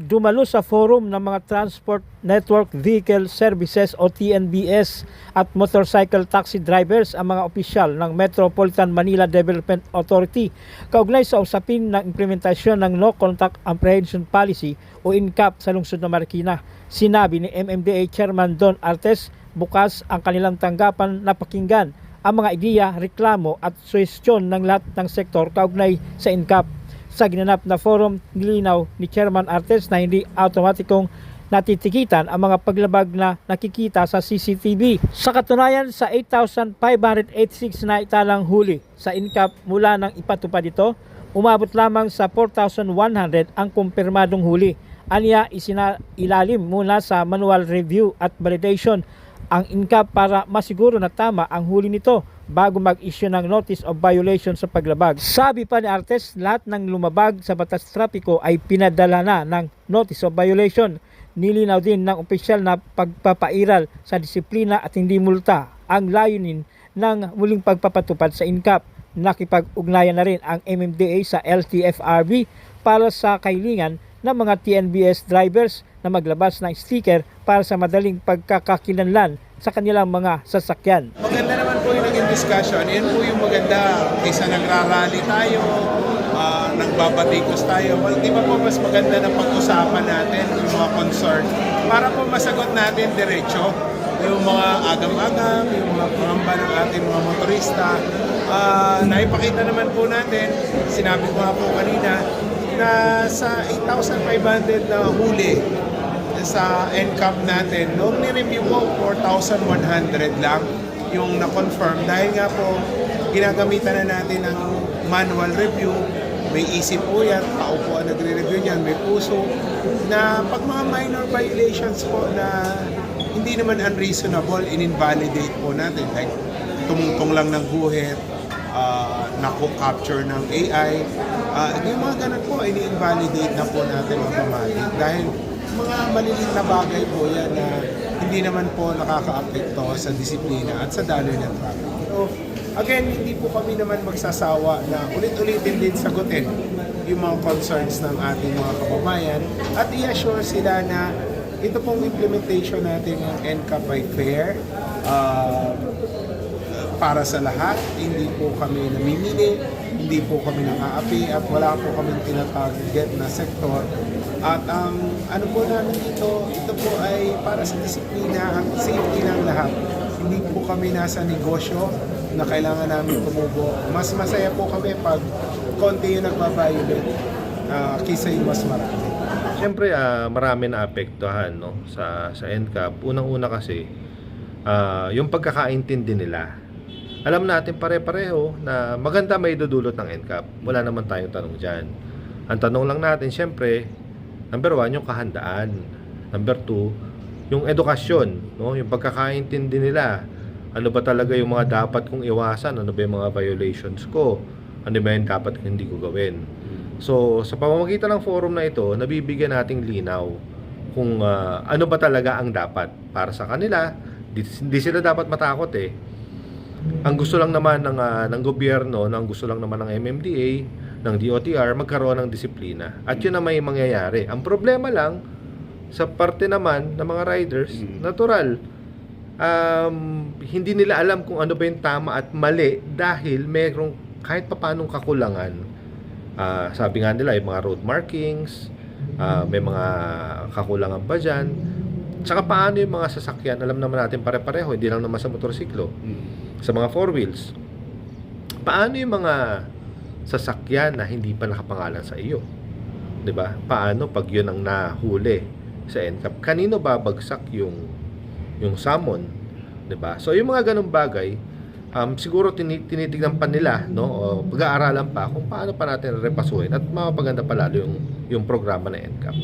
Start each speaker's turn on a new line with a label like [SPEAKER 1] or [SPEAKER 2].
[SPEAKER 1] dumalo sa forum ng mga Transport Network Vehicle Services o TNVS at motorcycle taxi drivers ang mga opisyal ng Metropolitan Manila Development Authority kaugnay sa usapin ng implementasyon ng No Contact Apprehension Policy o NCAP sa lungsod ng Marikina. Sinabi ni MMDA Chairman Don Artes bukas ang kanilang tanggapan na pakinggan ang mga ideya, reklamo at suhestyon ng lahat ng sektor kaugnay sa NCAP. Sa ginanap na forum, nilinaw ni Chairman Artes na hindi automatikong natitikitan ang mga paglabag na nakikita sa CCTV. Sa katunayan, sa 8,586 na italang huli sa NCAP mula nang ipatupad ito, umabot lamang sa 4,100 ang kumpirmadong huli. Aniya, isinailalim muna sa manual review at validation ang NCAP para masiguro na tama ang huli nito bago mag-issue ng notice of violation sa paglabag. Sabi pa ni Artes, lahat ng lumabag sa batas trapiko ay pinadala na ng notice of violation. Nilinaw din ng opisyal na pagpapairal sa disiplina at hindi multa ang layunin ng muling pagpapatupad sa NCAP. Nakipag-ugnayan na rin ang MMDA sa LTFRB para sa kahilingan ng mga TNVS drivers na maglabas ng sticker para sa madaling pagkakakilanlan sa kanilang mga sasakyan.
[SPEAKER 2] Maganda naman po yung naging discussion. Yan po yung maganda kaysa nagrarally tayo, nagbabatikos tayo. Well, di ba po mas maganda na pag-usapan natin yung mga concern para po masagot natin diretso yung mga agam-agam, yung mga pangamba ng ating mga motorista. Naipakita naman po natin, sinabi ko nga po kanina, na sa 8,500 na huli sa NCAP natin, noong ni-review po, 4,100 lang yung na-confirm. Dahil nga po, ginagamitan na natin ng manual review. May isip po yan, tao po ang nagre-review niyan, may puso. Na pag mga minor violations po na hindi naman unreasonable, in-invalidate po natin. Like, tumutong lang ng guhit, nako-capture ng AI. Yung mga ganun po, ini-invalidate na po natin automatic. Dahil mga maliliit na bagay po yan na hindi naman po nakaka-apekto sa disiplina at sa daloy ng traffic. So, again, hindi po kami naman magsasawa na ulit-ulitin din sagutin yung mga concerns ng ating mga kababayan at i-assure sila na ito pong implementation natin ng NCAP ay fair, para sa lahat. Hindi po kami namimili, hindi po kami nang-aapi at wala po kami tinatarget na sektor. At ang ano po namin dito, ito po ay para sa disiplina at safety ng lahat. Hindi po kami nasa negosyo na kailangan namin tumubo. Mas masaya po kami pag konti yung nagbabiolate kaysa yung mas marami.
[SPEAKER 3] Siyempre, marami na apektuhan, no, sa NCAP. Unang-una kasi, yung pagkakaintindi nila. Alam natin pare-pareho na maganda may dudulot ng NCAP. Wala naman tayong tanong dyan. Ang tanong lang natin, siyempre, number 1, yung kahandaan. Number 2, yung edukasyon, no? Yung pagkakaintindi nila. Ano ba talaga yung mga dapat kong iwasan? Ano ba yung mga violations ko? Ano ba yung dapat hindi ko gawin? So, sa pamamagitan ng forum na ito, nabibigyan nating linaw kung ano ba talaga ang dapat para sa kanila. Hindi sila dapat matakot eh. Ang gusto lang naman ng gobyerno, ang gusto lang naman ng MMDA, ng DOTR, magkaroon ng disiplina. At yun na may mangyayari. Ang problema lang, sa parte naman ng mga riders, natural, hindi nila alam kung ano ba yung tama at mali dahil mayroong kahit papanong kakulangan. Sabi nga nila, yung mga road markings, may mga kakulangan pa dyan. Tsaka paano yung mga sasakyan, alam naman natin pare-pareho, hindi lang naman sa motorsiklo. Sa mga four wheels, paano yung mga sasakyan na hindi pa nakapangalan sa iyo? 'Di ba? Paano pag 'yun ang nahuli sa NCAP? Kanino babagsak yung summon, 'di ba? So yung mga ganung bagay, siguro tinitignan pa nila, no? O pag-aaralan pa kung paano pa natin repasuhin at mapaganda pa lalo yung programa ng NCAP.